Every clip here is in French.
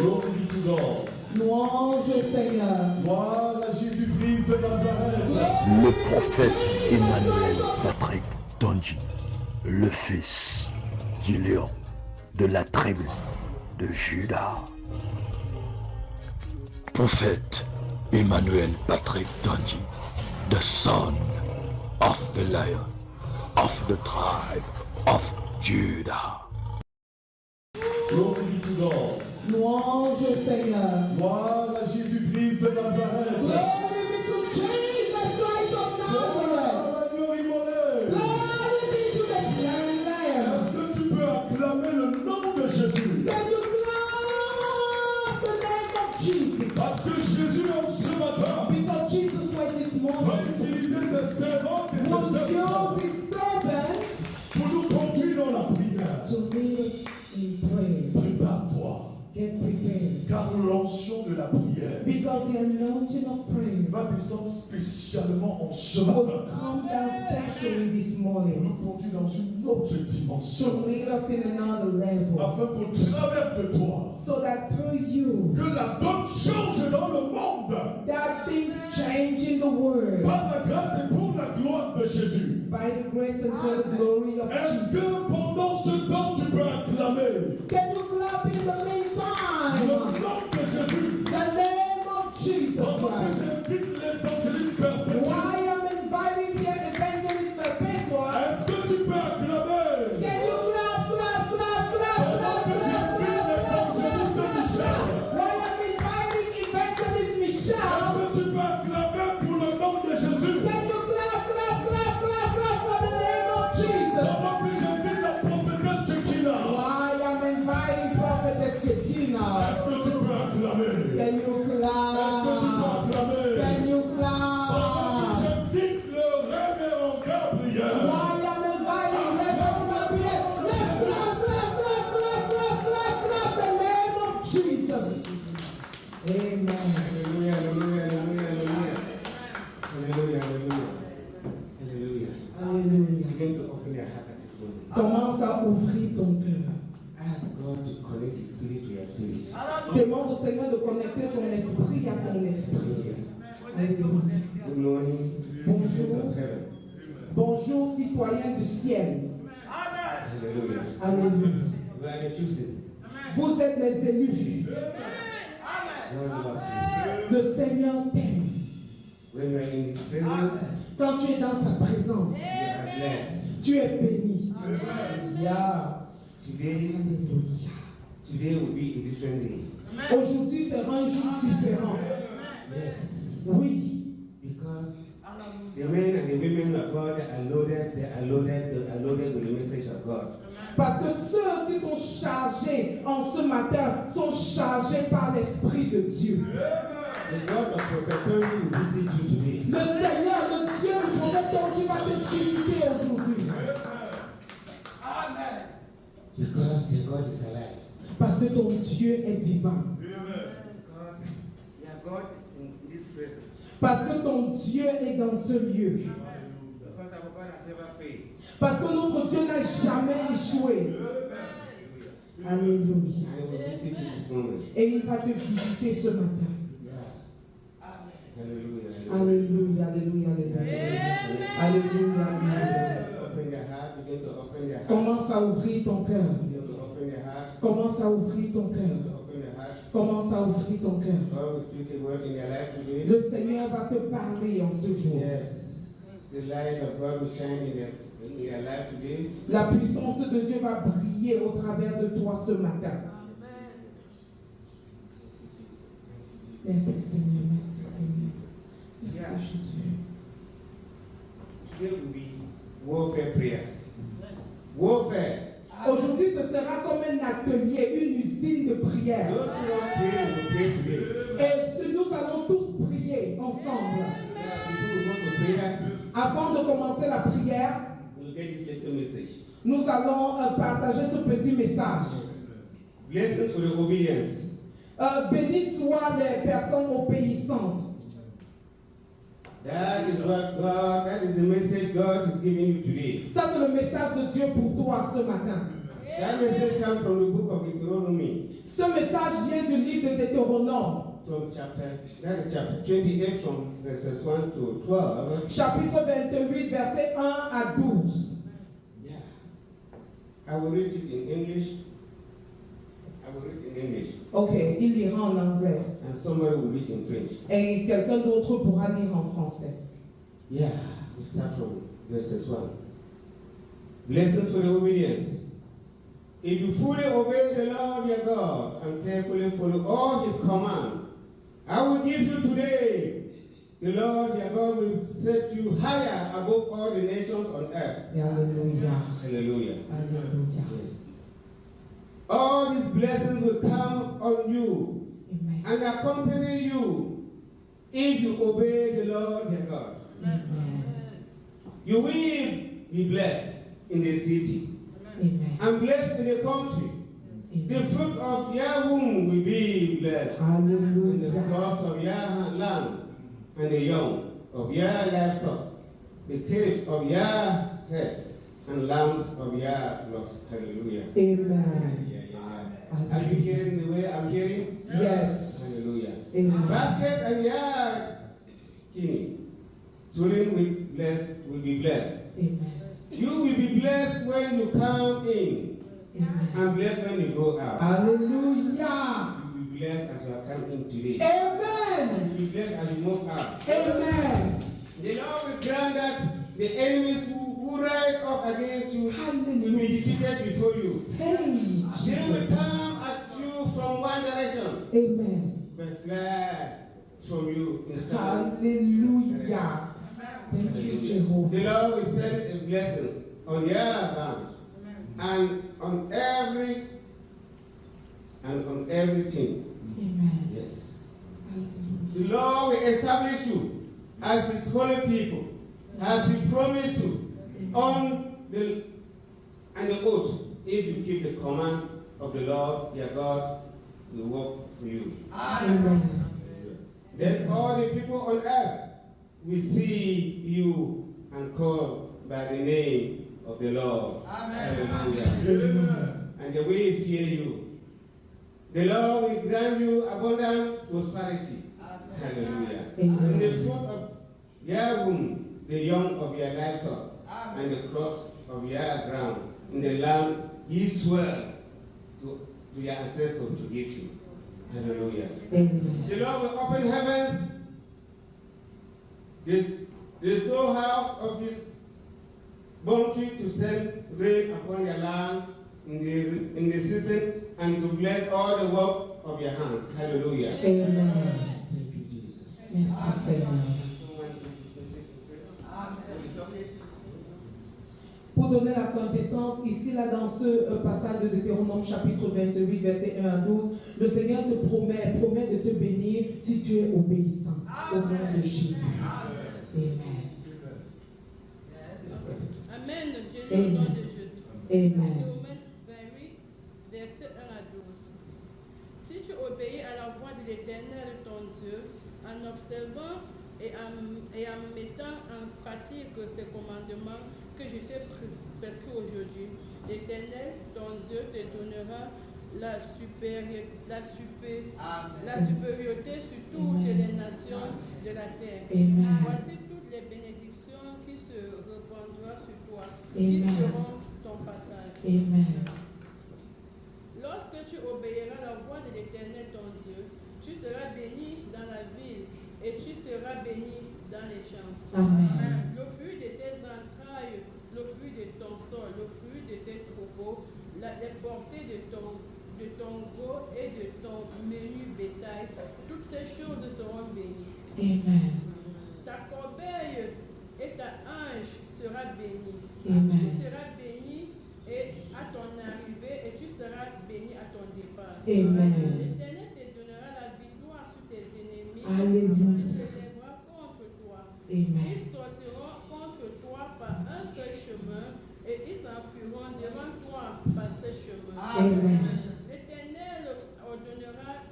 Glory be to God. Louange au Seigneur. Gloire à Jésus-Christ de Nazareth. Le prophète Emmanuel Patrick Tondji, le fils du lion de la tribu de Juda. Prophète Emmanuel Patrick Tondji, the son of the lion of the tribe of Judah. Glory be to God. Louange au Seigneur. Gloire à Jésus-Christ de Nazareth. Glory be to Jesus Christ of Nazareth. Gloire à l'agneau immolé. Glory be to the slain Lamb. Est-ce que tu peux acclamer le nom de Jésus? Can you clap the name of Jesus? Parce que Jésus, en ce matin, Because Jesus went this va morning. utiliser ses servants et ses Was serviteurs yours his servants pour nous conduire dans la prière. to lead us in prayer. Prépare-toi, Get prepared. car l'onction de la prière Because the anointing of prayer va descendre spécialement en ce will matin. come down specially this Pour morning nous conduire dans une autre dimension. to lead us in another level. Afin qu'au travers de toi, So that through you, que la donne change dans le monde. that things change in the world. Par la grâce et pour la gloire de Jésus. By the grace and for the glory of Est-ce Jesus. que pendant ce temps tu peux acclamer Can you clap in the le meantime? nom de Jésus? The name of Jesus Pendant que Christ. j'invite l'évangéliste perpétuel, Why I'm inviting the evangelist perpetual? est-ce que tu peux acclamer? Can you clap, clap, clap, clap, Pendant clap, que clap, j'invite clap, clap, l'évangéliste clap, Michel, clap? Why I'm inviting evangelist est-ce Michel? que tu peux acclamer pour le nom de Jésus? Can you clap, clap, clap, clap, clap for the name of Jesus? Pendant que j'invite la prophétesse Tchekina, Why I'm inviting prophetess Shekina? est-ce que tu peux acclamer? Can you Est-ce que tu peux clap? acclamer? Can you Pendant que clap? j'invite le révérend Gabriel, Why I'm inviting Reverend Gabriel? Let's clap, clap, clap, clap, clap, clap, clap the name of Jesus. Amen. Hallelujah, hallelujah, hallelujah, hallelujah. Hallelujah, hallelujah. Hallelujah. Alléluia. Begin to open your heart at this moment. Commence à ouvrir ton cœur. Ask God to connect His Spirit to your spirit. Demande au Seigneur de connecter son esprit à ton esprit. Alléluia. Good morning, citizens of heaven. Bonjour, citoyens du ciel. Hallelujah. Alléluia. We are the chosen. Vous êtes les élus. God loves Le Seigneur t'aime. you. When you are in His presence, Quand tu es dans sa présence, you are blessed. tu es béni. Alléluia. Today, Alléluia. today will be a different day. Aujourd'hui sera un jour différent. Yes. Oui. Because the men and the women of God they are loaded with the message of God. Parce que ceux qui sont chargés en ce matin sont chargés par l'Esprit de Dieu. The God of Prophet Tony will visit you today. Le Seigneur, le Dieu, le prophète qui va te visiter aujourd'hui. Because your God is alive. Parce que ton Dieu est vivant. Because your God is in this presence. Parce que ton Dieu est dans ce lieu. Because our God has never failed. Parce que notre Dieu n'a jamais échoué. Alléluia. I will visit you this moment. Et il va te visiter ce matin. Yeah. Hallelujah. Alléluia, alléluia, alléluia. Alléluia, alléluia. Open your heart. Begin to open your heart. Commence à ouvrir ton cœur. Begin to open your heart. Commence à ouvrir ton Begin cœur. to open your heart. Commence à ouvrir ton cœur. God will speak a word in your life today. Le Seigneur va te parler en ce jour. Yes. The light of God will shine in your life today. La puissance de Dieu va briller au travers de toi ce matin. Merci Seigneur, merci Seigneur. Merci Jésus. Today will be warfare prayers. Warfare. Aujourd'hui, ce sera comme un atelier, une usine de prière. Those who don't pray will pray today. Et nous allons tous prier ensemble. Yeah, before we go to prayers, Avant de commencer la prière, we'll get this little message. nous allons partager ce petit message. Blessings for the obedience. Béni soient les personnes obéissantes. That is the message God is giving you today. Ça, c'est le message de Dieu pour toi ce matin. That message comes from the book of Deuteronomy. Ce message vient du livre de Deutéronome, from chapter 28 from verses 1 to 12. chapitre 28, versets 1 à 12. Yeah. I will read it in English. I will read in English. Ok, il lira en anglais. And somebody will read in French. Et quelqu'un d'autre pourra lire en français. Yeah, we start from verses 1. Blessings for the obedience. If you fully obey the Lord your God and carefully follow all his commands, I will give you today. The Lord your God will set you higher above all the nations on earth. Alléluia. Hallelujah. Alléluia. Yes. All these blessings will come on you Amen. and accompany you if you obey the Lord your God. Amen. You will be blessed in the city Amen. and blessed in the country. The Amen. fruit of your womb will be blessed, and the Alléluia. crops of your land, and the young of your livestock, the calves of your head, and lambs of your flocks. Hallelujah. Amen. Yeah. Are you hearing the way I'm hearing? Yes. Hallelujah. Amen. Basket and your kidney. Children will be blessed. Amen. You will be blessed when you come in, Amen. and blessed when you go out. Alléluia. You will be blessed as you are coming in today. You Amen. will be blessed as you move out. Amen. The Lord will grant that the enemies who rise up against you will be defeated before you. Hey, They will Jesus. come at you from one direction, Amen. but fly from you in seven. Hallelujah. Thank you, The Jehovah. Lord will send the blessings on your ground and on everything. Amen. Yes. Hallelujah. The Lord will establish you as his holy people, as he promised you on the oath. If you keep the command of the Lord your God, will work for you. Amen. Then all the people on earth will see you and call by the name of the Lord. Hallelujah. Amen. And they will fear you. The Lord will grant you abundant prosperity. Hallelujah. Amen. In the fruit of your womb, the young of your livestock, and the crops of your ground, in the land he swore to your ancestors to give you. Hallelujah. Amen. The Lord will open heavens, the storehouse of his bounty to send rain upon your land in the season, and to bless all the work of your hands. Hallelujah. Amen. Thank you, Jesus. Merci, Seigneur. Pour donner la quintessence, ici, là, dans ce passage de Deutéronome chapitre 28, verset 1 à 12, le Seigneur te promet de te bénir si tu es obéissant au nom de Jésus. Amen. Amen. Dieu au nom de Jésus. Amen. Deutéronome 28, verset 1 à 12. Si tu obéis à la voix de l'Éternel ton Dieu, en observant et en mettant en pratique ces commandements que je t'ai prescrits aujourd'hui, l'Éternel ton Dieu te donnera la supériorité sur toutes les nations de la terre. Amen. Voici toutes les bénédictions qui se répandront sur toi, Amen. qui seront ton partage. Amen. Lorsque tu obéiras à la voix de l'Éternel ton Dieu, tu seras béni dans la ville et tu seras béni dans les champs. Amen. Le fruit de tes entrailles, le fruit de ton sol, le fruit de tes troupeaux, les portées de ton gros et de ton menu bétail, toutes ces choses seront bénies. Amen. Ta corbeille et ta hanche sera bénie. Amen. Tu seras béni et à ton arrivée et tu seras béni à ton départ. Amen. L'Éternel te donnera la victoire sur tes ennemis. Alléluia. Il se lèvera contre toi. Amen. Ils sortiront contre toi par un seul chemin et ils s'enfuiront devant toi par ce chemin. Amen. L'Éternel ordonnera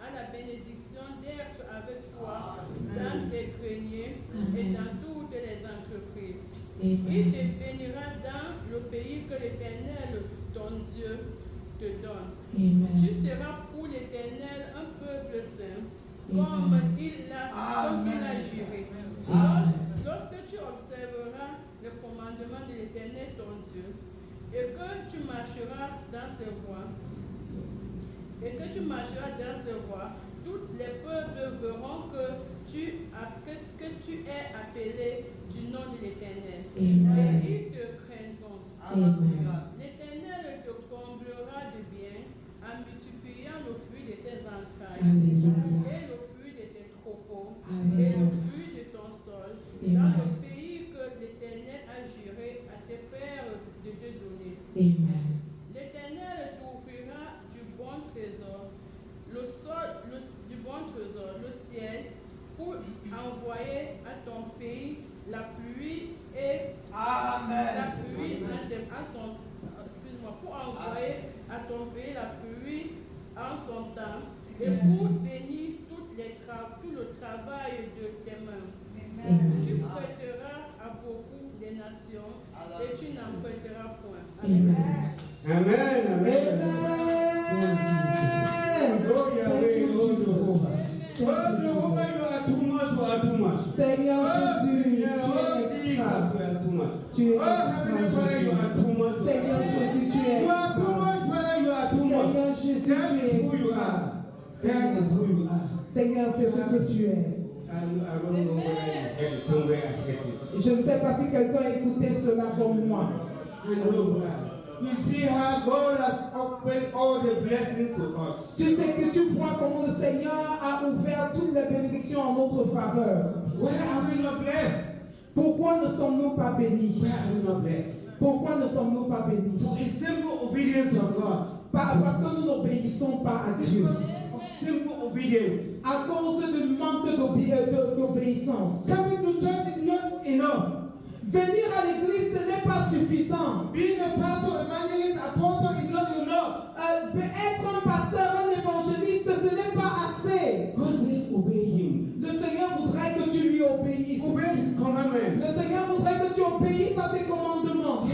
à la bénédiction d'être avec toi dans tes greniers et dans toutes les entreprises. Il Amen. te bénira dans le pays que l'Éternel, ton Dieu, te donne. Amen. Tu seras pour l'Éternel un peuple saint, comme il a juré. Lorsque tu observeras le commandement de l'Éternel ton Dieu, et que tu marcheras dans ses voies, tous les peuples verront que tu es appelé du nom de l'Éternel. Amen. Et ils te craindront. Amen. L'Éternel te comblera de bien en multipliant le fruit de tes entrailles Alléluia. et le fruit de tes troupeaux et Alléluia. le fruit de ton sol Amen. dans le pays que l'Éternel a juré à tes pères de te donner. Amen. L'Éternel t'ouvrira du bon trésor, le ciel, pour envoyer à ton pays la pluie et la pluie pour envoyer à ton pays la pluie en son temps et pour bénir tout le travail de tes mains. Amen. Tu prêteras à beaucoup de nations et tu n'en prêteras point. Amen. Amen. Amen. Oh Yahweh, oh Jehovah. Oh Jehovah, you are too much, you are too much. Seigneur Oh Jésus, Seigneur, oh Jesus, you are too much. tu es Oh Heavenly Father, you are too much. Seigneur Jésus, tu es You are too much, Father, you are too much. Seigneur Jésus, That tu is who you es are. That is who you are. Seigneur, c'est ce que tu es. I don't know where I get it. Somewhere I get it. Je ne sais pas si quelqu'un a écouté cela comme moi. I know that. You see how God has opened all the blessings to us. Tu sais que tu vois comment le Seigneur a ouvert toutes les bénédictions en notre faveur. Where are we not blessed? Pourquoi ne sommes-nous pas bénis? Where are we not blessed? Pourquoi ne sommes-nous pas bénis? For a simple obedience of God. Parce que nous n'obéissons pas à Dieu. Because of simple obedience. À cause du manque d'obéissance. Coming to church is not enough. Venir à l'église, ce n'est pas suffisant. Being a pastor, evangelist, apostle is not enough. Être un pasteur, un évangéliste, ce n'est pas assez. God said, obey Him. Le Seigneur voudrait que tu lui obéisses. Obey His commandment. Le Seigneur voudrait que tu obéisses à ses commandements.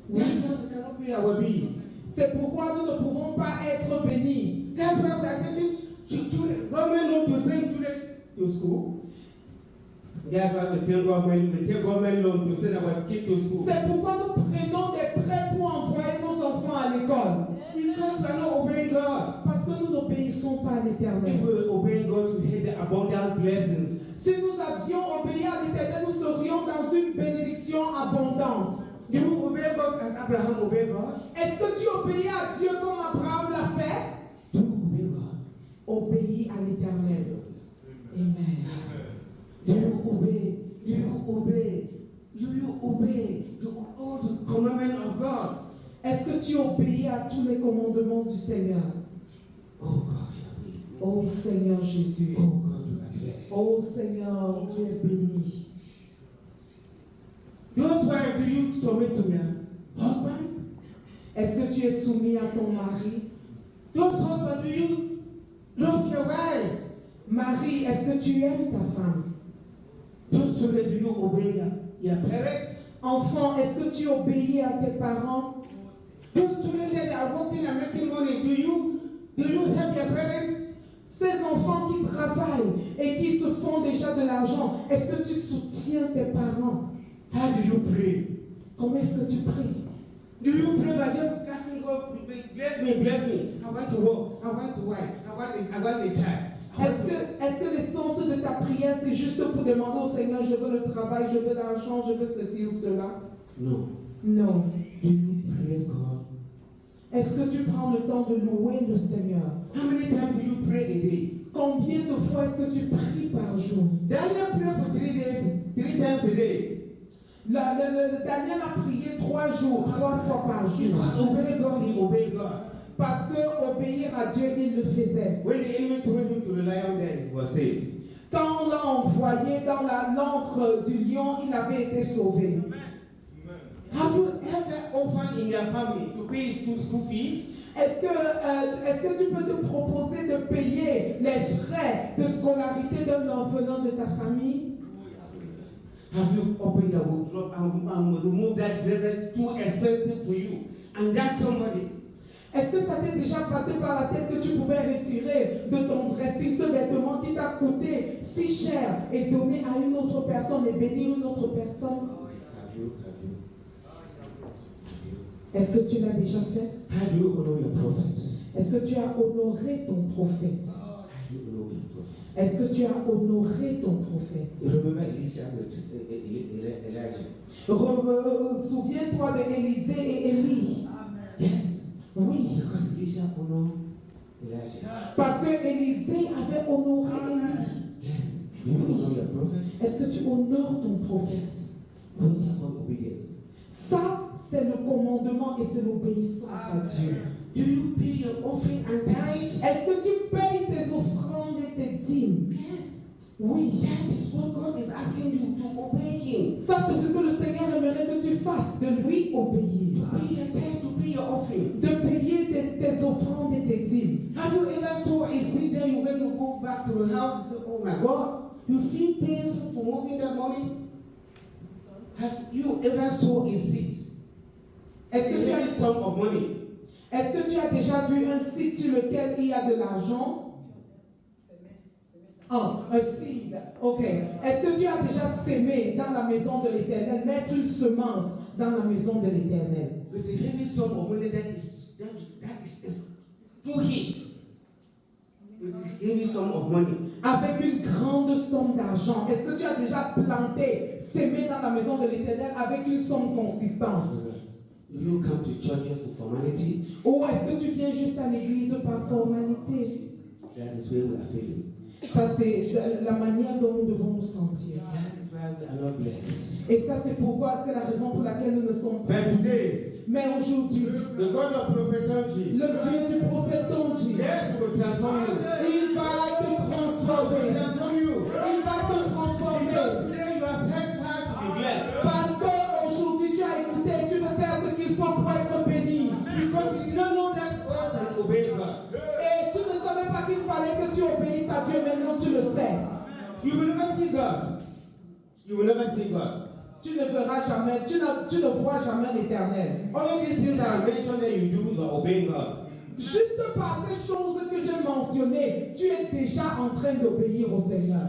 That's why we cannot pay our bills. C'est pourquoi nous ne pouvons pas être bénis. That's why we are taking children. Government loan to send children to school. That's why we take government loan to send our kids to school. C'est pourquoi nous prenons des prêts pour envoyer nos enfants à l'école. Because we are not obeying God. Parce que nous n'obéissons pas à If l'Éternel. we were obeying God, we had the abundant blessings. Si nous avions obéi à l'Éternel, nous serions dans une bénédiction abondante. Do you obey God as Abraham obeyed God? Est-ce que tu obéis à Dieu comme Abraham l'a fait? Do you obey God? Obéis à l'Éternel. Amen. Do you obey? Do you obey? Do you obey all the commandments of God? Est-ce que tu obéis à tous les commandements du Seigneur? Oh God, Yahweh. Oh Seigneur Jésus. Oh God, you are blessed. Oh Seigneur, tu es béni. Those wives, do you submit to your husband? Est-ce que tu es soumis à ton mari? Those husbands, do you love your wife? Marie, est-ce que tu aimes ta femme? Those children, do you obey your parents? Enfant, est-ce que tu obéis à tes parents? Those children that are working and making money, do you help your parents? Ces enfants qui travaillent et qui se font déjà de l'argent, est-ce que tu soutiens tes parents? How do you pray? Comment est-ce que tu pries? Do you pray by just casting God, bless me, bless me. I want to work, I want to wife, I want a child. Est-ce que l'essence de ta prière, c'est juste pour demander au Seigneur, je veux le travail, je veux l'argent, je veux ceci ou cela? No. Non. Do you praise God? Est-ce que tu prends le temps de louer le Seigneur? How many times do you pray a day? Combien de fois est-ce que tu pries par jour? Daniel prayed for 3 days, 3 times a day. Daniel a prié 3 jours, 3 fois par jour. Because obey God, he obeyed God. Parce que obéir à Dieu, il le faisait. When the enemy threw him to the lion den, he was saved. Quand on l'a envoyé dans l'antre du lion, il avait été sauvé. Have you helped that orphan in your family to pay his school fees? Est-ce que tu peux te proposer de payer les frais de scolarité d'un orphelin de ta famille? Have you opened your wardrobe and removed that dress that's too expensive for you? And that's somebody. Est-ce que ça t'est déjà passé par la tête que tu pouvais retirer de ton dressing ce vêtement qui t'a coûté si cher et donner à une autre personne et bénir une autre personne? Have you? Est-ce que tu l'as déjà fait? How do you honor your prophet? Est-ce que tu as honoré ton prophète? How do you honor your prophet? Est-ce que tu as honoré ton prophète? Remember Elisha with Elijah. Souviens-toi d'Élisée et Élie. Yes. Oui, Because Elisha honored Elijah. parce que Élisée avait honoré Élie. Yes. Do you honor your prophet? Est-ce que tu honores ton prophète? What is called obedience? Ça, c'est le commandement et c'est l'obéissance à Dieu. Do you pay your offering and tithe? Est-ce que tu payes tes offrandes et tes dîmes? Yes. Oui. That is what God is asking you to obey Him. Ça, c'est ce que le Seigneur aimerait que tu fasses, de lui obéir. To pay your tithe, to pay your offering. De payer tes offrandes et tes dîmes. Have you ever saw a seed there? You when you go back to the house, you say, "Oh my God, you feel painful for moving that money." Have you ever saw a seed? Est-ce que, A sum of money. est-ce que tu as déjà vu un site sur lequel il y a de l'argent? Ah, un seed. Ok. Est-ce que tu as déjà sémé dans la maison de l'Éternel, mettre une semence dans la maison de l'Éternel? With a heavy sum of money that is too huge. With a heavy sum of money. Avec une grande somme d'argent. Est-ce que tu as déjà planté, sémé dans la maison de l'Éternel avec une somme consistante? Do you come to church just for formality? Ou est-ce que tu viens juste à l'église par formalité? That is where we are failing. Ça, c'est la manière dont nous devons nous sentir. That is why we are not blessed. Et ça, c'est pourquoi, c'est la raison pour laquelle nous ne sommes pas. But today, Mais aujourd'hui, the God of Prophet Tonji, le Dieu du prophète Tonji, yes, will transform you. il va te transformer. Transform you. Il va te transformer. Because today you have heard how to be blessed. Parce qu'aujourd'hui, tu as écouté et tu veux faire ce qu'il faut pour être béni. Because you did not know that God can obey God. Et tu ne savais pas qu'il fallait que tu obéisses à Dieu, maintenant tu le sais. You will never see God. You will never see God. Tu ne verras jamais, tu ne vois jamais l'Éternel. All of these things that I mentioned that you do, you are obeying God. Juste par ces choses que j'ai mentionnées, tu es déjà en train d'obéir au Seigneur.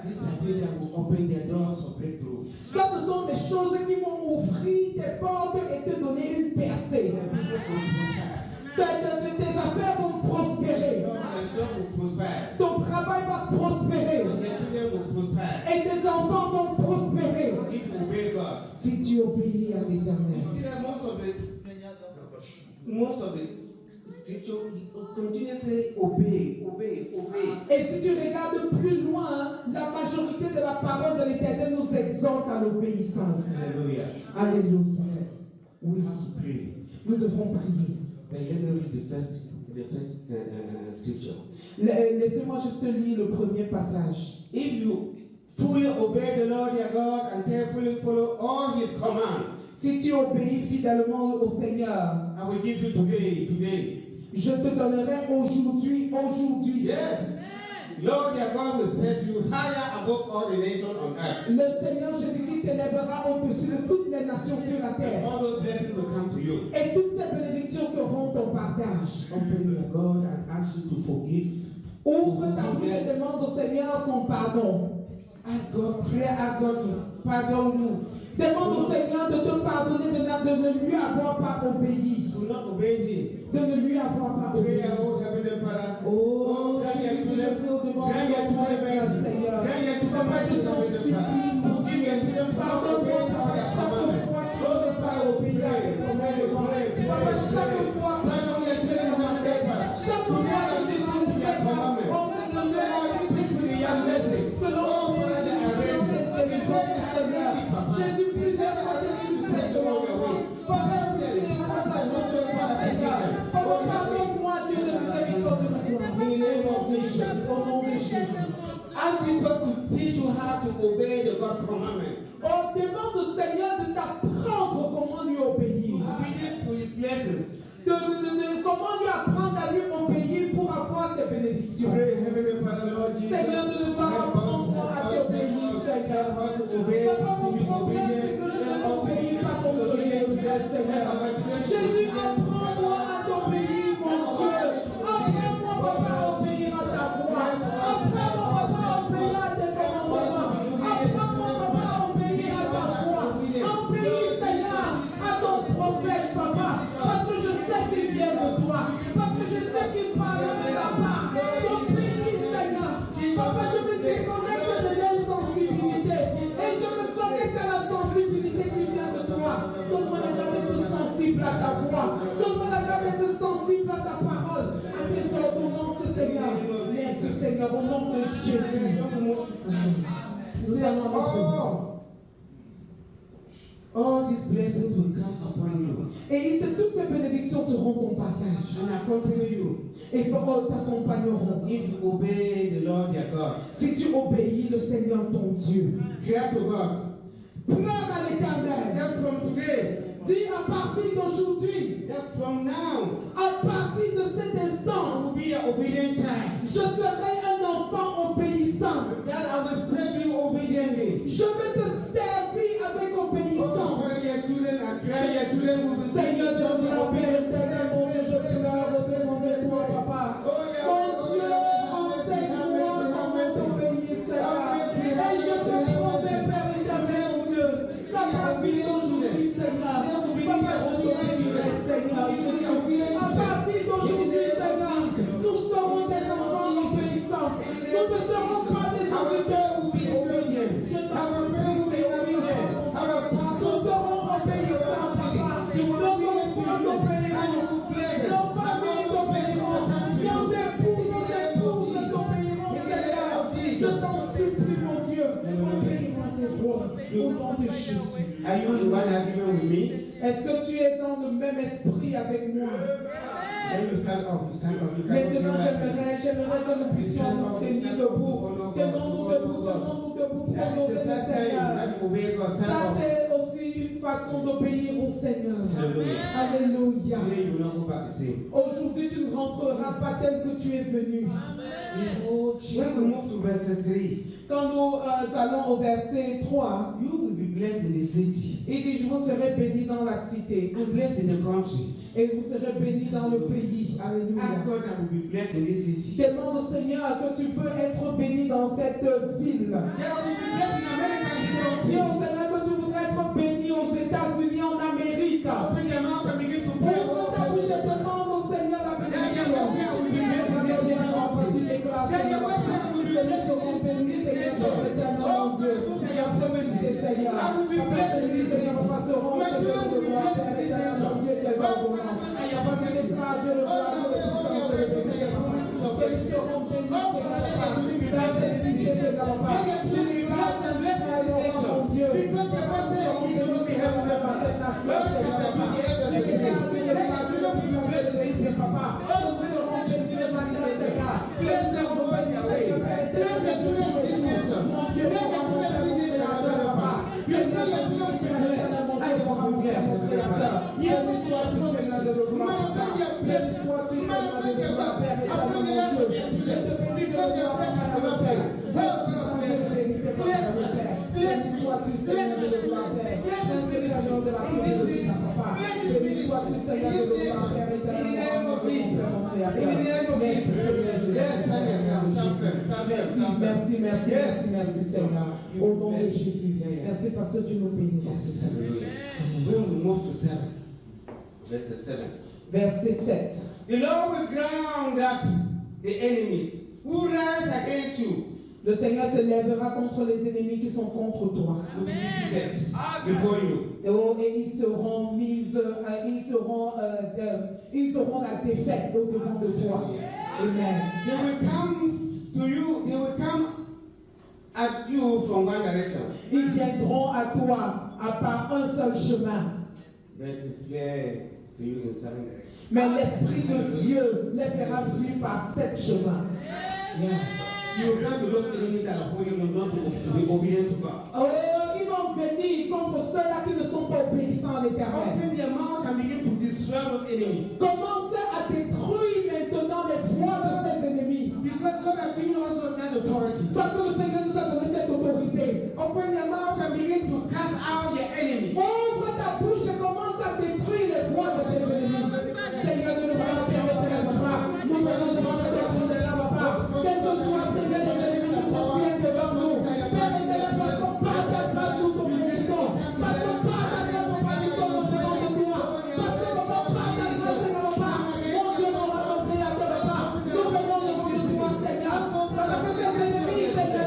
These are things that will open their doors for breakthrough. Ça, ce sont des choses qui vont ouvrir tes portes et te donner une percée. Their business will prosper. Tes affaires vont prospérer. Your job will prosper. Ton travail va prospérer. Your children will prosper. Et tes enfants vont prospérer. If you obey God. Si tu obéis à l'Éternel. You see that most of the scripture continue to say obey, obey, obey. Et si tu regardes plus loin, la majorité de la parole de l'Éternel nous exhorte à l'obéissance. Hallelujah. Alléluia. Oui, Pray. nous devons prier. But let me read the first scripture. Laissez-moi juste lire le premier passage. If you fully obey the Lord your God and carefully follow all His commands, Si tu obéis fidèlement au Seigneur, I will give you today. je te donnerai aujourd'hui. Yes. Lord your God will set you higher above all the nations on earth. Le Seigneur Jésus-Christ t'élèvera au-dessus de toutes les nations sur la terre. All those blessings will come to you. Et toutes ces bénédictions seront ton partage. Open your God and ask you to forgive. Ouvre ta bouche et demande au Seigneur son pardon. Ask God, pray, ask God to pardon you. Demande au Seigneur de te pardonner, de ne lui avoir pas obéi. To not obey Him. De ne lui avoir pas Pray, obéi. oh Heavenly Father. Oh, grant your Jésus, je children, prie devant grant your toi, children mercy. Seigneur. Grant your children Papa, mercy, je t'en Heavenly supplie, Father. Forgive your children for not pardonne-moi, obeying all Papa, their chaque commandments. fois que je n'ai pas obéi à tes commandements. Papa, chaque fois que je n'ai pas demandé, chaque fois que je n'ai pas fait, oh Seigneur, je prie pour les mercy. Selon tes Seigneur. Jésus, plusieurs fois, je dis, nous sommes devant toi. Papa, pitié, Seigneur. Papa, pardonne-moi, Dieu de miséricorde de toi. In the name of Jesus. Au nom de Jésus. Ask Jesus to teach you how to obey the God commandment. On demande au Seigneur de t'apprendre comment lui obéir. Obedience to His blessings. Comment lui apprendre à lui obéir pour avoir ses bénédictions. Pray, Heavenly Father, Lord Jesus. Seigneur, de ne pas apprendre à t'obéir, Seigneur. How to obey, Papa, to mon be problème, c'est que je ne m'obéis pas comme je l'ai dit, Seigneur. Jésus, apprends-moi à t'obéir Merci Seigneur, au nom de Jésus. Nous allons Oh, all these blessings will come upon you Et toutes ces bénédictions seront ton partage. and accompany you Et t'accompagneront. if you obey the Lord your God. Si tu obéis le Seigneur ton Dieu. Cry to God. Pleure à l'Éternel. That from today, Dis à partir d'aujourd'hui, that from now, à partir de cet I instant, will be an obedient child. je serai un enfant obéissant. That I will serve you obediently. Je vais te servir avec Oh, obéissance. Father, your children are crying, your children will be Seigneur, je singing pleure, Père obedience. éternel, mon Dieu, je pleure au devant de toi, Papa. Mon Dieu, enseigne-moi comment t'obéir, Seigneur. Et je te promets, Père éternel, mon Dieu, qu'à partir d'aujourd'hui, Seigneur, Papa, je t'obéirai, Seigneur. À partir d'aujourd'hui, Seigneur, nous serons des enfants obéissants. Nous ne serons pas des Our obéissants. children will be obedient. Our parents will be obedient. Our Nous pastors serons obéissants, Papa. Nos enfants t'obéiront. Nos familles t'obéiront. Nos épouses t'obéiront, Seigneur. Je t'en supplie, mon Dieu. Obéis-moi tes voix. Au nom de Jésus. Are you in one agreement with me? Est-ce que tu es dans le même esprit avec moi? Then you stand up. You stand up. You stand Maintenant, up. j'aimerais que nous puissions nous tenir debout. Tenons-nous debout pour honorer le Seigneur. Ça, c'est aussi une façon d'obéir au Seigneur. Alléluia. Today you will not go back the same. Aujourd'hui, tu ne rentreras pas tel que tu es venu. Oh, When we Jesus. move to verses 3, Quand nous allons au verset 3, you will be blessed in the city il dit, vous serez bénis dans la cité and blessed in the country. et vous serez bénis dans le pays. Ask Alléluia. God that will be blessed in this city. Demande au Seigneur que tu veux être béni dans cette ville. That will be blessed in America and this Dis country. au Seigneur que tu voudrais être béni aux États-Unis, en Amérique. Open your mouth and begin to pray. Ouvre ta bouche et demande au Seigneur la bénédiction. Merci Seigneur. Au nom de Jésus. Merci parce que tu nous bénis dans ce temps. When we move to 7, verse 7. Verset 7. The Lord will ground that the enemies who rise against you Le Seigneur se lèvera contre les ennemis qui sont contre toi. will be defeated before you. Et ils auront la défaite au devant de toi. Amen. They will come to you, they will come at you from one direction. Ils viendront à toi à part un seul chemin. But they flee to you in 7 directions. Mais l'Esprit de Dieu les fera fuir par 7 chemins. Yeah. You will come to those enemies that are holding you not to be obedient to God. Oh, ils vont venir contre ceux-là qui ne sont pas obéissants à l'Éternel. Open their mouth and begin to destroy those enemies. Commencez à détruire maintenant les voies de ces ennemis. Because God has given us that authority. Parce que le Seigneur nous a donné cette autorité. Open your mouth and begin to cast out your enemies. Ouvre ta bouche et commence à détruire les voies de tes ennemis. Seigneur, nous ne voulons pas permettre pas. Nous venons devant le trône de la papa. Quel que soit Seigneur les ennemis qui sont bien devant nous. Père éternel, parce qu'on par ta grâce nous t'obéissons. Parce qu'on par ta grâce nous obéissons au devant de toi. Parce que papa, par ta grâce, Seigneur, papa. Mon Dieu, mon roi, mon créateur, papa. Nous venons devant de toi, Seigneur. Parce que ces ennemis, Seigneur,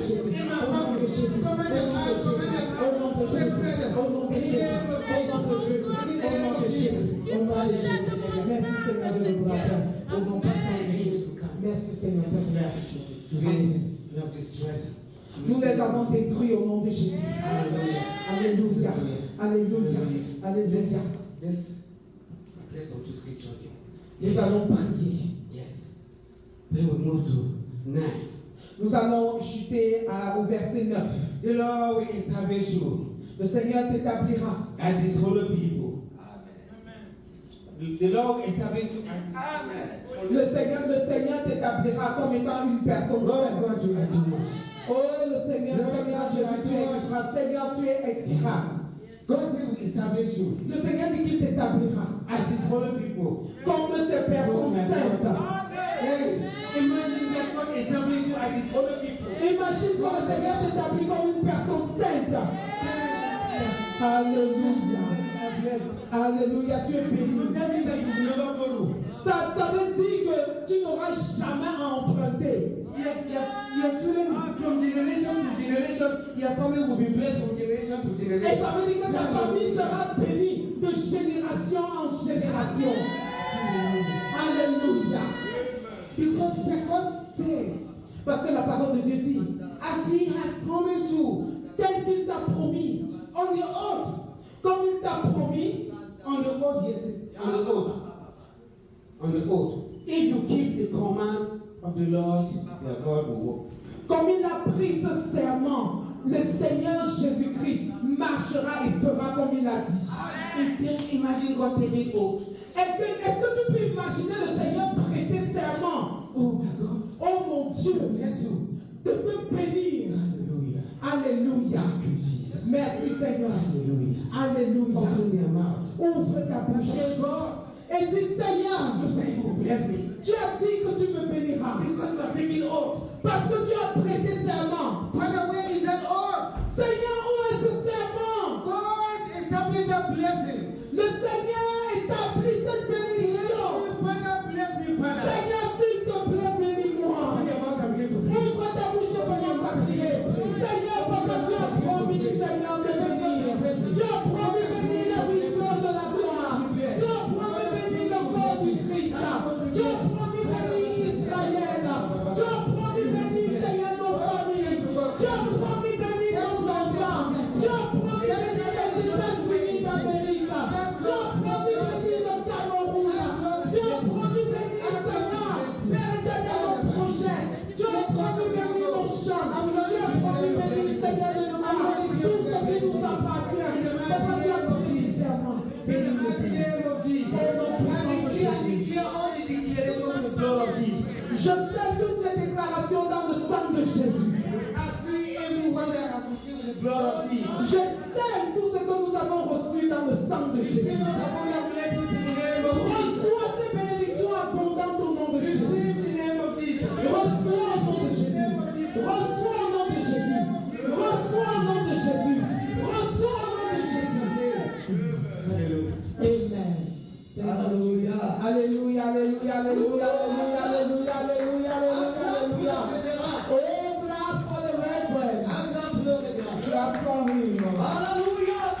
Jésus. in my Au nom de family. Jésus. Command the eyes, command the Au nom de Jésus. Au nom de Jésus. Au nom de Jésus. Au nom de Jésus. Au nom de Jésus. Merci Seigneur de le bras. Au nom puissant de Jésus. Merci Seigneur. Today, you have destroyed. Nous les avons détruits au nom de Jésus. Hallelujah. Alléluia. Alléluia. Alléluia. Let's pray some two scripture here. Nous allons prier. Yes. Then we move to 9. Nous allons chuter au verset 9. The Lord will establish you Le Seigneur t'établira as his holy people. The Lord will establish you as his Le Seigneur t'établira comme étant une personne God, sainte. God, you are too much. Oh le Seigneur, Seigneur Jésus, tu es extra. Seigneur, tu es extra. God said will establish you Le Seigneur dit qu'il t'établira as his holy people. comme ces personnes saintes. Hey, imagine that God established you as his holy people. Imagine que le Seigneur t'établit comme une personne sainte. Alléluia. Alléluia, tu es béni. That means that you will never borrow. Ça veut dire que tu n'auras jamais à emprunter. Your children from generation to generation, your family will be blessed from generation to Et generation. ça veut dire que ta famille sera bénie de génération en génération. Alléluia. Because say, Parce que la parole de Dieu dit, as he has promised you tel qu'il t'a promis, on the oath, comme il t'a promis, on the oath, yes, on the oath, if you keep the command of the Lord, your God will work. comme il a pris ce serment, le Seigneur Jésus-Christ marchera et fera comme il a dit. Imagine God taking oath. Est-ce que tu peux imaginer le Seigneur prêter serment? Oh my God. Oh mon Dieu, Bless you. de te bénir. Hallelujah. Alléluia. Thank you, Jesus. Merci Seigneur. Hallelujah. Alléluia. Open your mouth. Ouvre ta bouche et dis Seigneur, You say you will bless me. tu as dit que tu me béniras Because you are taking oath. parce que tu as prêté serment. Father, where is that oath? Seigneur, où est ce serment? God established that blessing. Le Seigneur établit cette bénédiction. Father, bless me, Father. Seigneur, s'il te plaît, bénis-moi. Open your mouth and begin to pray. Ouvre ta bouche et commence à prier. Seigneur, parce que tu as promis, Seigneur, de bénir. Tu as promis de bénir la vision de la gloire. Tu as promis de bénir le corps du Christ. Tu as promis de bénir Israël. Tu as promis de bénir, Seigneur, nos familles. Tu as promis de bénir nos enfants. Tu as promis de bénir les États-Unis d'Amérique. Tu as promis de bénir le Cameroun. Tu as promis de bénir, Seigneur, Père éternel, nos projets. Tu as promis de bénir nos champs. Tu as promis de bénir, Seigneur, de nous voir tout ce qui nous appartient. Parce que tu as promis, Seigneur, bénis le Je sais toutes les déclarations dans le sang de Jésus. Je sais tout ce que nous avons reçu dans le sang de Jésus. Reçois ces bénédictions abondantes au nom de Jésus. Reçois au nom de Jésus. Reçois au nom de Jésus. Reçois au nom de Jésus. Reçois au nom de Jésus. Amen. Alléluia. Alléluia, alléluia, alléluia, alléluia, alléluia, alléluia, alléluia, alléluia. Oh, clap for the Reverend. Clap for him.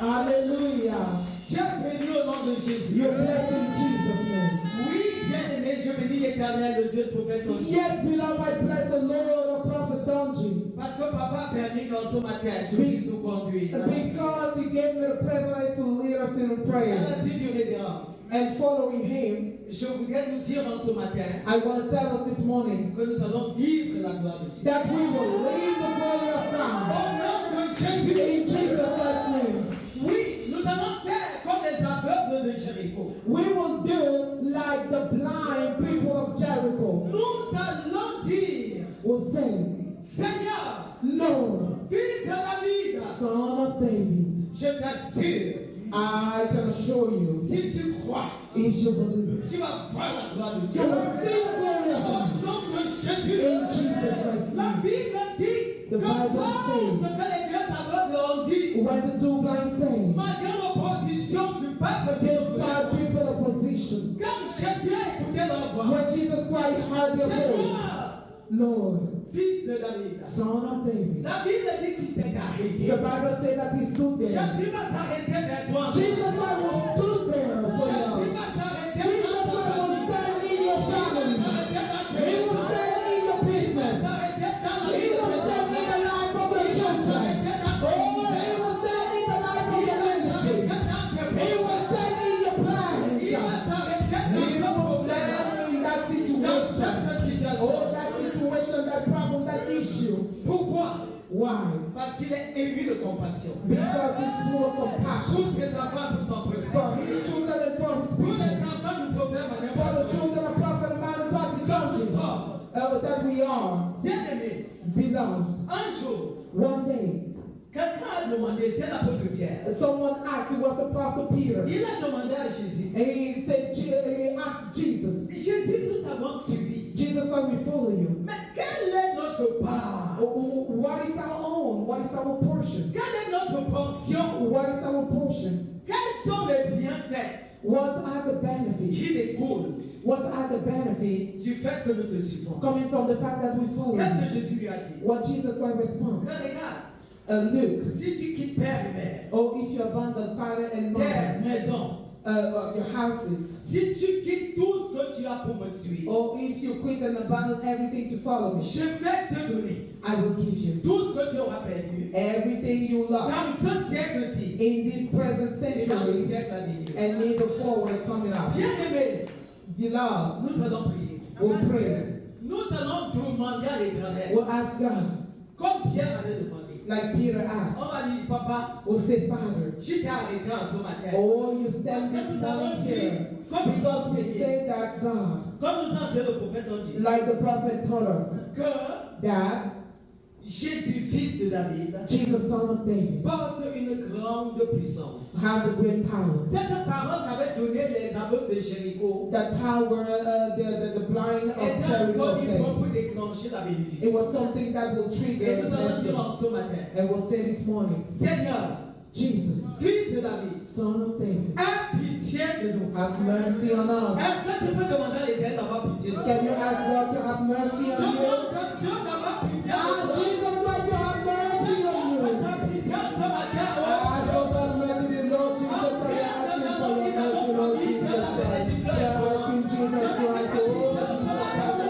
Alléluia. Dieu béni au nom de Jésus. You bless in Jesus' name. Oui, bien-aimé, je bénis l'Éternel, le Dieu de prophète. Yes, beloved, I bless the Lord of Prophet Donji. Parce que papa a permis qu'en ce matin, je puisse nous conduire. Because he gave me the privilege to lead us in À prayer. la suite du révérend, And following him, je voudrais nous dire en ce matin I want to tell us this morning que nous allons vivre la gloire de Dieu. that we will leave the glory of Au God. nom de Jésus. In Jesus' name. Oui, nous allons faire comme les aveugles de Jéricho. We will do like the blind people of Jericho. Nous allons dire, Will say, Seigneur, Lord, fils de David, Son of David, je t'assure, I can assure you, si tu crois, if you believe, tu vas voir la gloire de Dieu. you will see the glory of Au God. nom de Jésus. In Jesus' La name. Bible dit The que Bible quand says- ce que les deux aveugles ont dit, When the two blind say, malgré l'opposition position du peuple despite d'Israël. people opposition. Comme Jésus a écouté leur voix. When Jesus Christ heard their voice, Seigneur, Lord, fils de David. Son of David. La Bible dit qu'il s'est arrêté. The Bible says that he stood there. Jésus va s'arrêter vers toi. Jesus Christ was stood there for Jésus you. va s'arrêter Jesus dans ton Christ was famille. standing in your family. He was standing in your business. He was standing in the life of your children. Oh, he was standing in the life of your ministry. He was standing in your plans. He was standing in that situation. Oh, that situation, that problem, that issue. Pourquoi? Why? Parce qu'il est ému de compassion. Because he's full of compassion Tous ses enfants pour son peuple. for his children and for his Tous les people. enfants du prophète Manuel. For the children of Prophet and man of God, the country that we are, Bien-aimé, beloved. un jour, One day, quelqu'un a demandé, c'est l'apôtre Pierre. someone asked, it was Apostle Peter, Il a demandé à Jésus. and he said, he asked Jesus, Jésus, nous t'avons suivi. Jesus, let me follow you. Mais quelle est notre part? What is our own? What is our portion? Quelle est notre portion? What is our portion? Quels sont les bienfaits What are the benefits? qui découlent What are the benefits du fait que nous te suivons? coming from the fact that we follow Qu'est-ce que you? Jésus lui a dit? What Jesus Christ responded. Mais regarde, Luke, si tu quittes père et mère, oh, if you abandon father and terre, mother, maison, your houses, si tu quittes tout ce que tu as pour me suivre, or if you quit and abandon everything to follow me, je vais te donner I will give you tout ce que tu auras perdu everything you lost dans ce siècle-ci in this present et dans le century siècle à venir. and in the forward coming up. Bien-aimés, Beloved, nous allons prier. we'll pray. Nous allons demander à l'Éternel, We'll ask God, comme Pierre avait demandé. like Peter asked. On va dire, papa, We'll say, Father, tu t'es arrêté en ce matin. oh, you stand this morning here because we say that God, Comme nous a dit le prophète, on dit like the prophet told us, que that Jésus, fils de David, Jesus, son of David, porte une grande puissance. has a great power. Cette parole qu'avaient donné les aveugles de Jéricho The power, the blind of était Jericho encore une said, pour déclencher la it bénédiction. was something that will Et trigger nous the allons dire blessing. en ce matin, And we'll say this morning, Seigneur, Jesus, fils de David, son of David, aie pitié de nous. have mercy on us. Est-ce que tu peux demander à l'Éternel d'avoir pitié de nous? Can you ask God to have mercy on you? Demande à Dieu d'avoir pitié de Ask nous. Jesus Christ to have mercy on you. Ta pitié ce matin, oh. Ask God to have mercy, Lord Jesus, for you're asking for your mercy, Lord Jesus Christ. You're asking Jesus Christ, oh,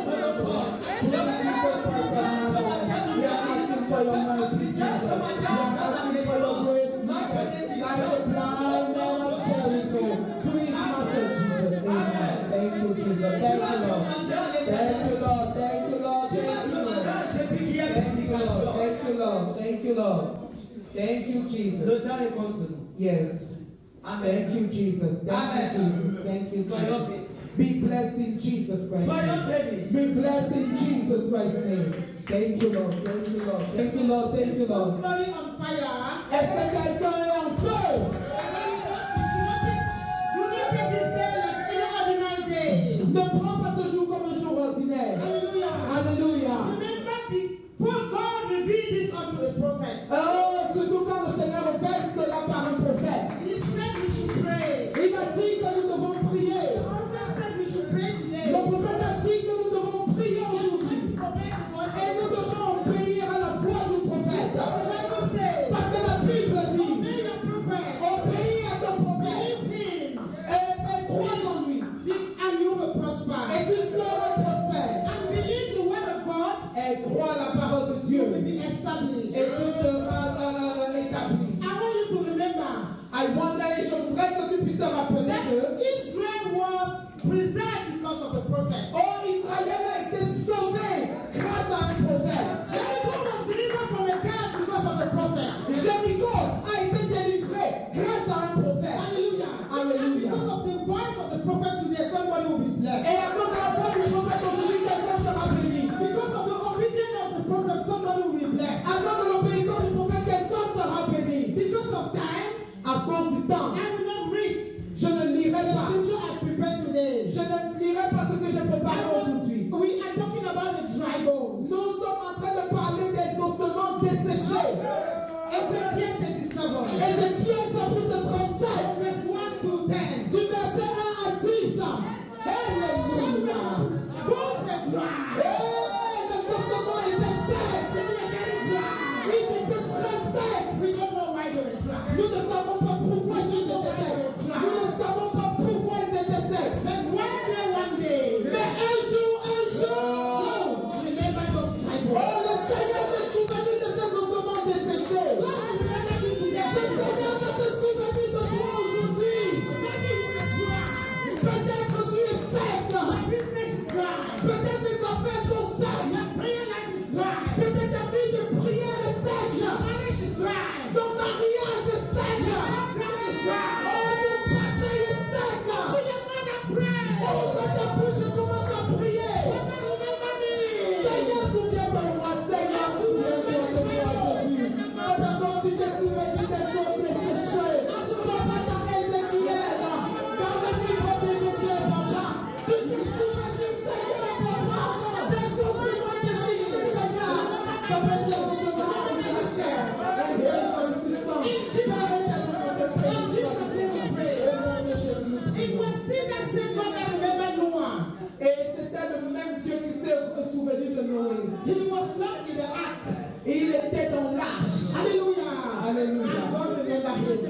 for your mercy, Jesus. You're asking for your grace, Jesus. Like the blind man of Jericho. Please, Master Jesus. Amen. Thank you, Jesus. Thank you, Lord. Thank you, Lord. Thank you, Lord. Thank you, Lord. Thank you, Lord. Thank you, Lord. Thank you, Lord. Thank you, Jesus. Le temps est contre nous. Yes. Amen. Thank you, Jesus. Thank you, Jesus. Thank you, Soyons Jesus. bénis. Be blessed in Jesus Christ. Soyons bénis. Be blessed in Jesus Christ's name. Thank you, Lord. Thank you, Lord. Thank you, Lord. Thank you, Lord. Somebody on fire. Est-ce que quelqu'un est en feu? Do not take this day like any ordinary day. Ne prends pas ce jour comme un jour ordinaire. Hallelujah. Alléluia. Remember, before God revealed this unto a prophet, Oh, surtout quand le Seigneur révèle cela par un prophète. He said we should pray. Il a dit que nous devons prier. The prophet said we should pray today. Le prophète a dit que nous devons prier aujourd'hui. Et nous devons obéir à la voix du prophète. The Bible says, Parce que la Bible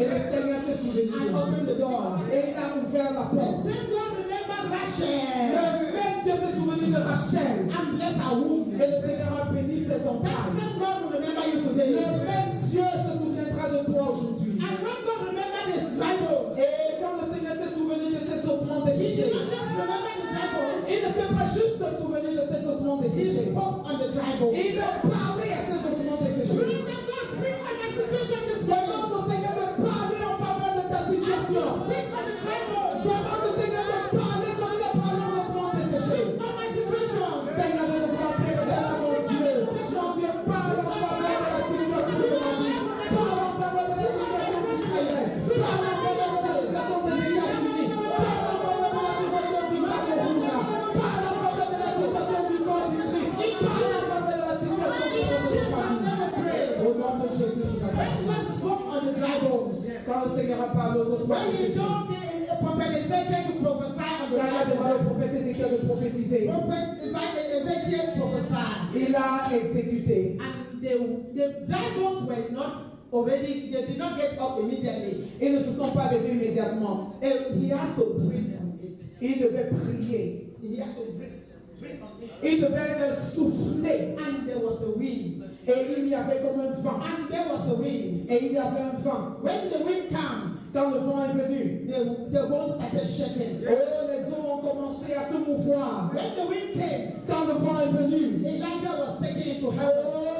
Et le Seigneur s'est souvenu and opened the door. et il a ouvert la The porte. same God remembered Rachel Le même Dieu s'est souvenu de Rachel and blessed her womb. et le Seigneur a béni ses That entrailles. same God will remember you today. Le même Dieu se souviendra de toi aujourd'hui. And when God remembered his dry bones, Et quand le Seigneur s'est souvenu de ses ossements he did desséchés, not just remember the dry bones, il ne s'est pas juste souvenu de ses ossements he desséchés. spoke on the dry bones. Il a parlé à ses ossements desséchés. Bring the God, speak on my situation this Demande morning. au Seigneur de parler en faveur de ta As you situation. speak on the dry bones, Demande au Seigneur de parler comme il a parlé aux ossements desséchés. speak on my situation. Seigneur de nous rappeler de mon Dieu. Mon Dieu, parle en faveur de la situation de ma vie. Parle en faveur de la situation d'Israël. Parle en faveur de la situation des États-Unis. Parle en faveur de la situation du Cameroun. Parle en faveur de la situation du corps du Christ. Parle en faveur de la situation de notre famille. Au nom de Jésus, nous avons. God spoke on the dry bones. Quand le Seigneur a parlé aux ossements When he desséchés, told the prophet Ezekiel to prophesy on the quand il a dry demandé bones, au prophète Ézéchiel de prophétiser, prophet Ezekiel prophesied. il a exécuté. And the dry bones were not already, they did not get up immediately. Ils ne se sont pas levés immédiatement. And he has to breathe on it. Il devait prier. He has to breathe on it. Il devait souffler. And there was a wind. Et il y avait comme un vent. And there was a wind. Et il y avait un vent. When the wind came, Quand le vent est venu, the bones started shaking. oh, les eaux ont commencé à se mouvoir. When the wind came, Quand le vent est venu, Elijah was taken into heaven. oh,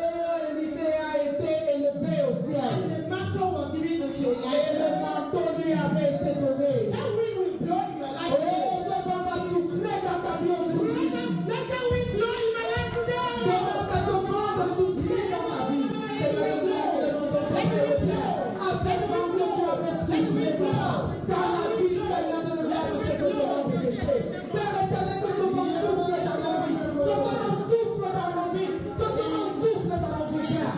Élisée a été élevé au And ciel. the mantle was given unto Et le Elijah. manteau lui avait été donné. That wind will blow in your life Oh, today. ce vent va souffler dans ta vie aujourd'hui. Let that wind blow in my life today. Demande à ton vent de souffler dans ta vie. Seigneur, nous demandons de ton Père. À cette vent que tu avais soufflé, Papa, dans la vie, Seigneur, de nous apporter que ce vent de péché. Père éternel, que ce vent souffle dans nos vies. Que ce vent souffle dans nos vies. Que ce vent souffle dans nos vies, Père.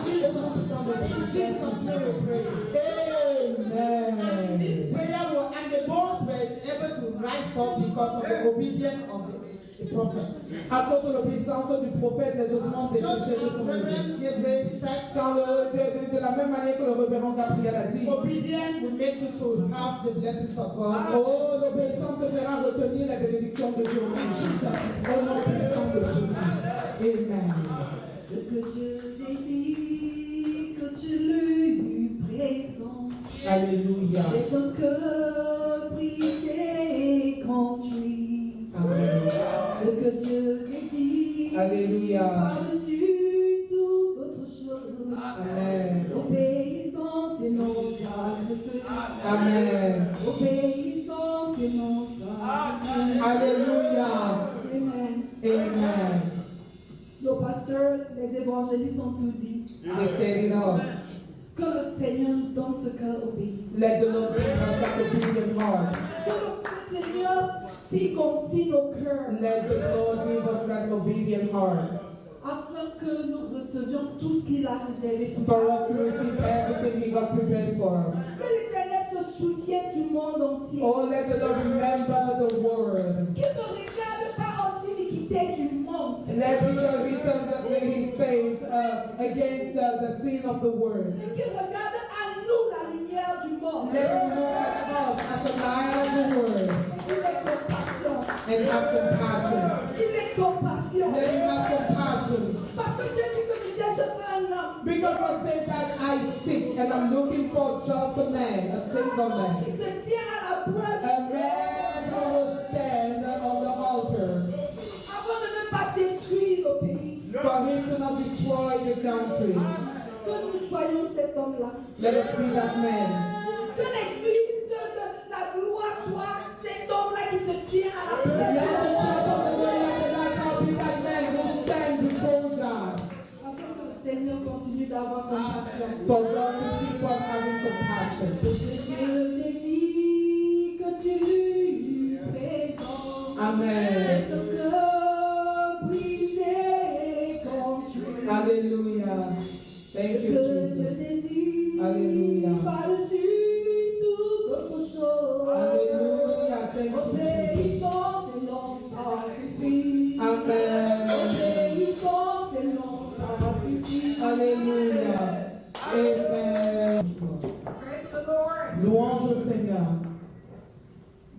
In Jesus' name we pray. And Amen. this prayer was, and the bones were able to rise up because of the obedience of the prophet. À cause de l'obéissance du prophète, les ossements Just desséchés as sont levés. Reverend Gabriel said, Quand de la même manière que le révérend Gabriel a dit, obedience will make you to have the blessings of God. oh, l'obéissance te fera retenir la bénédiction de Dieu. Au nom puissant de Jésus. Amen. Ce que Dieu désire, que tu lui présentes, Alléluia. c'est un cœur brisé et conduit. Amen. Ce que Dieu désire, Alléluia. par-dessus toute autre chose. Amen. Obéissance et non sacrifice. Amen. Obéissance et non sacrifice. Alléluia. Amen. Amen. Nos pasteurs, les évangélistes ont tout dit. They said it all. Que le Seigneur nous donne ce cœur obéissant. Let the Lord bring us that obedient heart. Que le Seigneur circoncis nos cœurs Let the Lord give us that obedient heart. afin que nous recevions tout ce qu'il a réservé pour For nous. us to receive everything He got prepared for us. Que l'Éternel se souvienne du monde entier. Oh, let the Lord remember the word. Qu'il ne regarde pas aux iniquités du monde. Let him return his face against the sin of the world. Mais qu'il regarde à nous la lumière du monde. Let him look at us as a light of the world Qu'il ait compassion. and have compassion. Qu'il ait compassion. Let him have compassion. Parce que Dieu dit que je cherche un homme. Because I say that I seek and I'm looking for just a man, a single Un homme man. qui se tient à la brèche. A man who will stand on the altar Avant de ne pas détruire le pays. for him to not destroy the country. Que nous soyons cet homme-là. Let us be that man. Que l'église de la gloire soit cet homme-là qui se tient à la Let the brèche. church of the Lord of the light be that man who stands before God. Afin que le Seigneur continue d'avoir compassion. For God to keep on having compassion. Que Dieu désire que tu lui présentes. Amen. Ce cœur brisé et contrit. Hallelujah. Thank Que you, Dieu Jesus. désire Alléluia. par-dessus toute autre chose. Hallelujah. Thank you, Jesus. Obéissance et non sacrifice. Amen. Obéissance et non sacrifice. Hallelujah. Amen. Praise the Lord. Louange au Seigneur.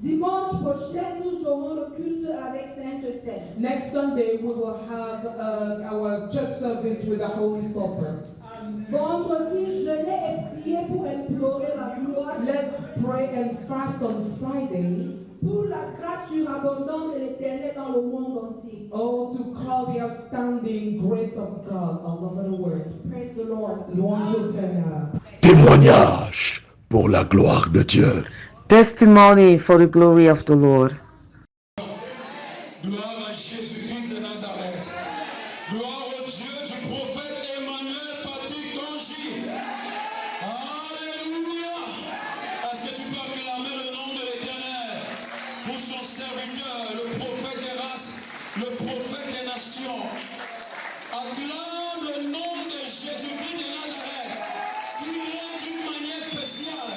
Dimanche prochain, nous aurons le culte avec Sainte Esther. Next Sunday, we will have our church service with the Holy Supper. Vendredi, jeûner et prier pour implorer la gloire. Let's pray and fast on Friday. Pour la grâce surabondante de l'Éternel dans le monde entier. Oh, to call the outstanding grace of God all over the world. Praise the Lord. Louange au Seigneur. Témoignage pour la gloire de Dieu. Testimony for the glory of the Lord. Gloire à Jésus-Christ de Nazareth. Gloire au Dieu du prophète Emmanuel Patrick Donji. Alléluia. Est-ce que tu peux acclamer le nom de l'Éternel pour son serviteur, le prophète des races, le prophète des nations. Acclame le nom de Jésus-Christ de Nazareth, qui est d'une manière spéciale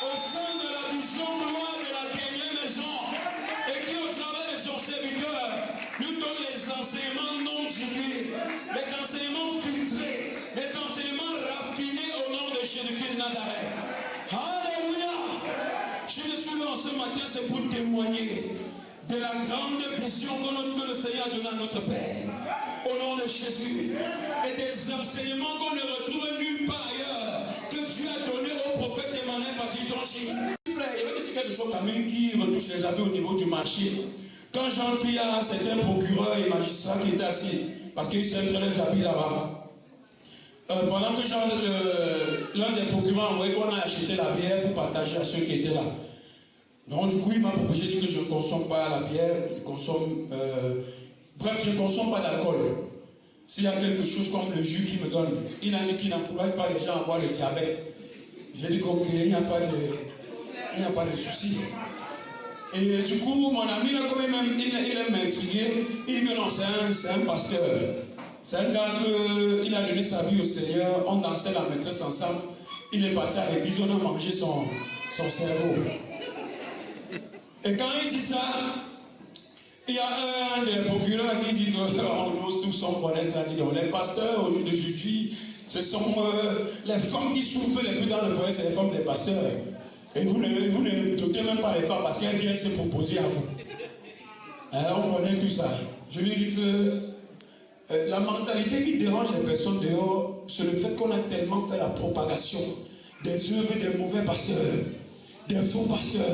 au sein de la vision gloire de la dernière maison, et qui au travers de son serviteur nous donne les enseignements non divins, les enseignements filtrés, les enseignements raffinés au nom de Jésus-Christ de Nazareth. Alléluia. Je suis là ce matin, c'est pour témoigner de la grande vision que le Seigneur a donnée à notre Père, au nom de Jésus, et des enseignements qu'on ne retrouve nulle part ailleurs, que Dieu a donné au prophète Emmanuel Patrick Donji. Il y avait quelque chose qui retouche les habits au niveau du marché. Quand j'entre, il y a certains procureurs et magistrats qui étaient assis, parce qu'ils s'entraient les habits là-bas. Pendant que l'un des procureurs envoyé qu'on a acheté la bière pour partager à ceux qui étaient là. Donc du coup, il m'a proposé de dire que je ne consomme pas la bière, bref, je ne consomme pas d'alcool. S'il y a quelque chose comme le jus qu'il me donne, il a dit qu'il n'encourage pas les gens à avoir le diabète. J'ai dit qu'ok, il n'y a pas de souci. Et du coup, mon ami, là, comme il aime m'intriguer, il dit que non, c'est un pasteur. C'est un gars qui a donné sa vie au Seigneur, on dansait la maîtresse ensemble, il est parti à l'église, on a mangé son cerveau. Et quand il dit ça, il y a un des procureurs qui dit qu'on ose tous son connaître ça, dit donc les pasteurs aujourd'hui, ce sont les femmes qui souffrent les plus dans le foyer, c'est les femmes des pasteurs. Et vous ne dotez même pas les femmes parce qu'elles viennent se proposer à vous. Alors on connaît tout ça. Je lui dis que la mentalité qui dérange les personnes dehors, c'est le fait qu'on a tellement fait la propagation des œuvres des mauvais pasteurs, des faux pasteurs,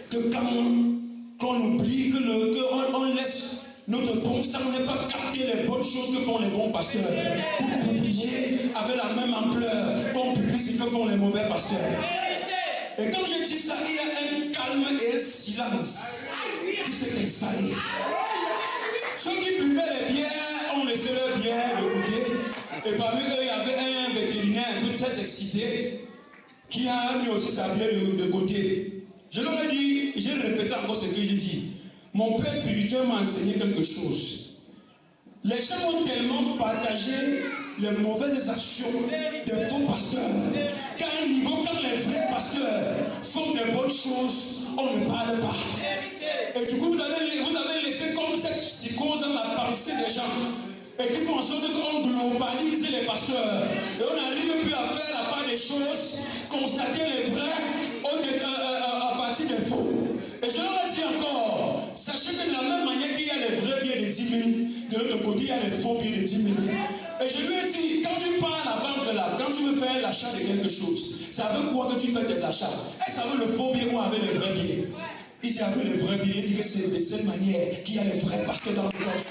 que quand on oublie, qu'on laisse notre bon sang n'est pas capter les bonnes choses que font les bons pasteurs, pour publier avec la même ampleur qu'on publie ce que font les mauvais pasteurs. Et quand je dis ça, il y a un calme et un silence qui s'est installé. Ceux qui buvaient les bières ont laissé leur bière de goûter. Et parmi eux, il y avait un vétérinaire un peu très excité qui a mis aussi sa bière de côté. Je leur ai dit, j'ai répété encore ce que j'ai dit. Mon père spirituel m'a enseigné quelque chose. Les gens ont tellement partagé les mauvaises actions des faux pasteurs qu'à un niveau, quand les vrais pasteurs font des bonnes choses, on ne parle pas. Et du coup, vous avez laissé comme cette psychose dans la pensée des gens. Et qui font en sorte qu'on globalise les pasteurs. Et on n'arrive plus à faire la part des choses, constater les vrais à partir des faux. Et je leur ai dit encore, sachez que de la même manière qu'il y a les vrais billets de 10 000, de l'autre côté il y a les faux billets de 10 000. Et je lui ai dit, quand tu pars à la banque là, quand tu veux faire l'achat de quelque chose, ça veut quoi que tu fais tes achats? Est-ce avec le faux billet ou avec les vrais billets? Il dit avec les vrais billets, il dit que c'est de cette manière qu'il y a les vrais pasteurs dans le corps.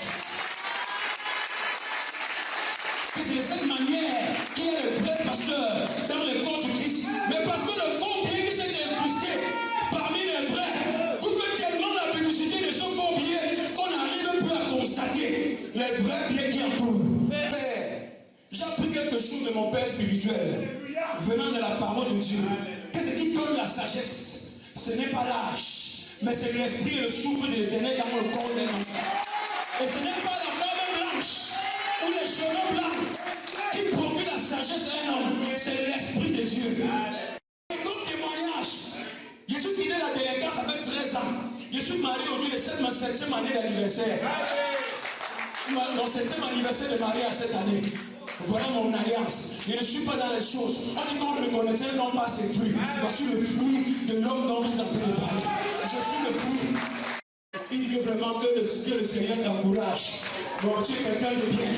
C'est de cette manière qu'il y a les vrais pasteurs dans le corps du Christ. Mais parce que le faux billet qui s'est incrusté parmi les vrais, vous faites tellement la publicité de ce faux billet qu'on n'arrive plus à constater les vrais billets qui entourent. J'ai appris quelque chose de mon père spirituel, venant de la parole de Dieu. Que ce qui donne la sagesse, ce n'est pas l'âge, mais c'est l'esprit et le souffle de l'Éternel dans le corps d'un homme. Et ce n'est pas la barbe blanche ou les cheveux blancs qui procure la sagesse à un homme, c'est l'esprit de Dieu. Et comme témoignage, je suis quitté la délinquance avec 13 ans. Je suis marié aujourd'hui de 7e année d'anniversaire. Mon 7e anniversaire de mariage cette année. Voilà mon alliance. Je ne suis pas dans les choses. On dit qu'on reconnaîtrait non pas ses fruits. Voici le fruit de l'homme dont il est en train de parler. Je suis le fruit. Il dit vraiment que le Seigneur t'encourage. Bon, tu es quelqu'un de bien.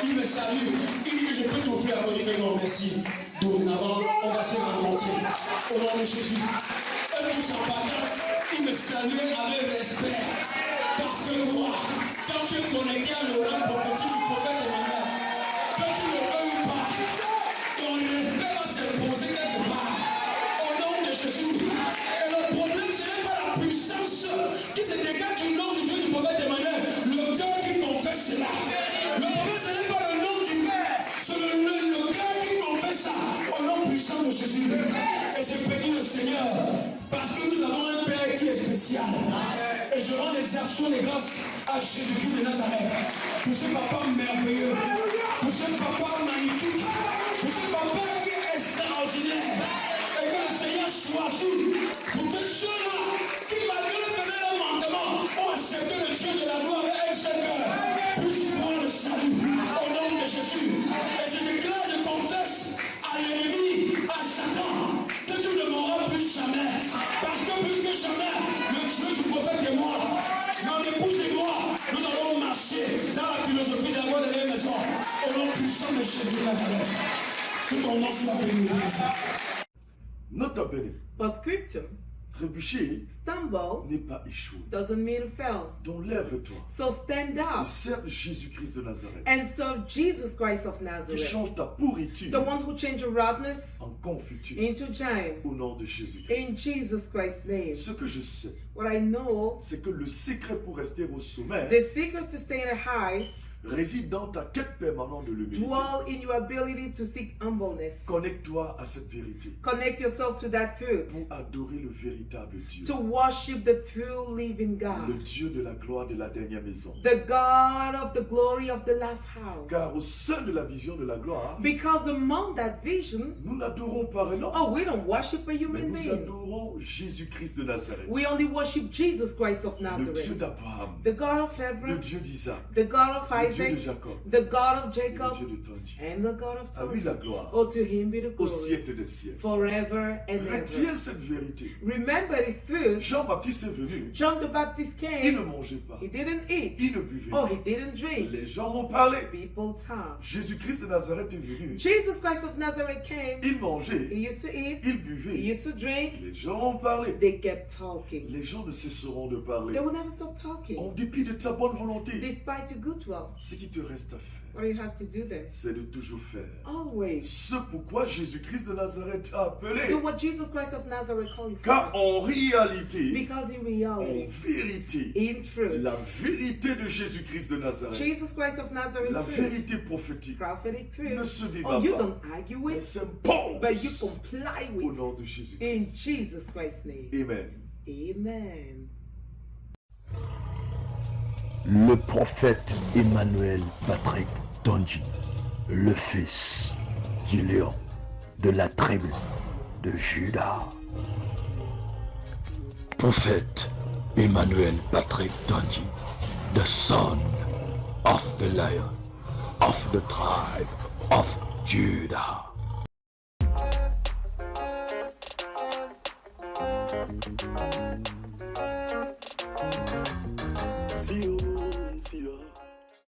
Il me salue. Il dit que je peux t'offrir à dire que non, merci. Dorénavant, on va se rencontrer. Au nom de Jésus. Et tous en partant, il me saluait avec respect. Parce que moi, quand tu es connecté à l'oracle prophétique du prophète Emmanuel, quand tu ne le veux ou pas, ton respect va s'imposer quelque part. Au nom de Jésus. Et le problème, ce n'est pas la puissance qui se dégage du nom du Dieu du prophète Emmanuel. Le cœur qui confesse cela. Le problème, ce n'est pas le nom du Père. C'est le cœur qui confesse ça. Au nom puissant de Jésus. Et j'ai béni le Seigneur. Parce que nous avons un Père qui est spécial. Et je rends les actions de grâce à Jésus-Christ de Nazareth. Pour ce papa merveilleux. Pour ce papa magnifique. Pour ce papa qui est extraordinaire. Et que le Seigneur choisit pour que ceux-là qui, malgré le venir leur manquement, ont accepté le Dieu de la gloire avec un seul cœur, puissent voir le salut au nom de Jésus. Et je déclare, je confesse à l'ennemi, à Satan, que tu ne mourras plus jamais. Parce que plus que jamais, le Dieu du prophète est mort. Mon épouse et moi, nous allons marcher dans la philosophie de la loi de la maison. Au nom puissant de Jésus de Nazareth. Que ton nom soit béni. Nota bene. Postscriptum. Trébucher Stumble n'est pas échouer. doesn't mean fail. Donc lève-toi. So stand Et up serve Jésus-Christ de Nazareth. and serve Jesus Christ of Qui Nazareth, change ta pourriture the one who changed your rottenness en confiture. into jam. Au nom de Jésus-Christ. In Jesus Christ's name. Ce que je sais, What I know, c'est que le secret pour rester au sommet the secret to stay in the heights réside dans ta quête permanente de l'humilité. dwell in your ability to seek humbleness. Connecte-toi à cette vérité Connect yourself to that truth. pour adorer le véritable Dieu. To worship the true living Le God. Dieu de la gloire de la dernière maison. The God of the glory of the last house. Car au sein de la vision de la gloire, Because among that vision, nous n'adorons pas un homme, oh, we don't worship a mais human nous being. adorons Jésus-Christ de Nazareth. We only worship Jesus Christ of Le Dieu Nazareth. d'Abraham, The God of le Abraham, Dieu d'Isaac, the God of le Dieu de Isaac, Jacob, the God of et le Jacob, Dieu de Tonji. and the God of À lui la Tom. gloire, Oh, to him be the au glory siècle des siècles. forever and ever. Retiens cette vérité. Remember this truth. Jean-Baptiste est venu, John the Baptist il ne came. mangeait pas, He didn't eat. il ne buvait Oh, pas. he didn't drink. Les gens m'ont parlé. People talk. Jésus-Christ de Nazareth est venu, Jesus Christ of Nazareth came. il mangeait, He used to eat. il He buvait. used to drink. Les gens ont parlé. They kept talking. Les gens ne cesseront de parler. They will never stop talking. En dépit de ta bonne volonté, Despite your goodwill. ce qui te reste à faire, What do you have to do then? c'est de toujours faire Always. ce pourquoi Jésus-Christ de Nazareth t'a appelé. Do what Jesus Christ of Nazareth called you Car for. en réalité, Because in en reality, vérité, in truth, la vérité de Jésus-Christ de Nazareth, Jesus Christ of Nazareth la truth, vérité prophétique, prophetic ne truth, se oh, débat you pas, don't argue mais with, s'impose but you comply au with. nom de Jésus-Christ. In Jesus Christ's name. Amen. Amen. Le prophète Emmanuel Patrick Tonji, le fils du lion de la tribu de Juda. Prophète Emmanuel Patrick Tonji, the son of the lion of the tribe of Judah.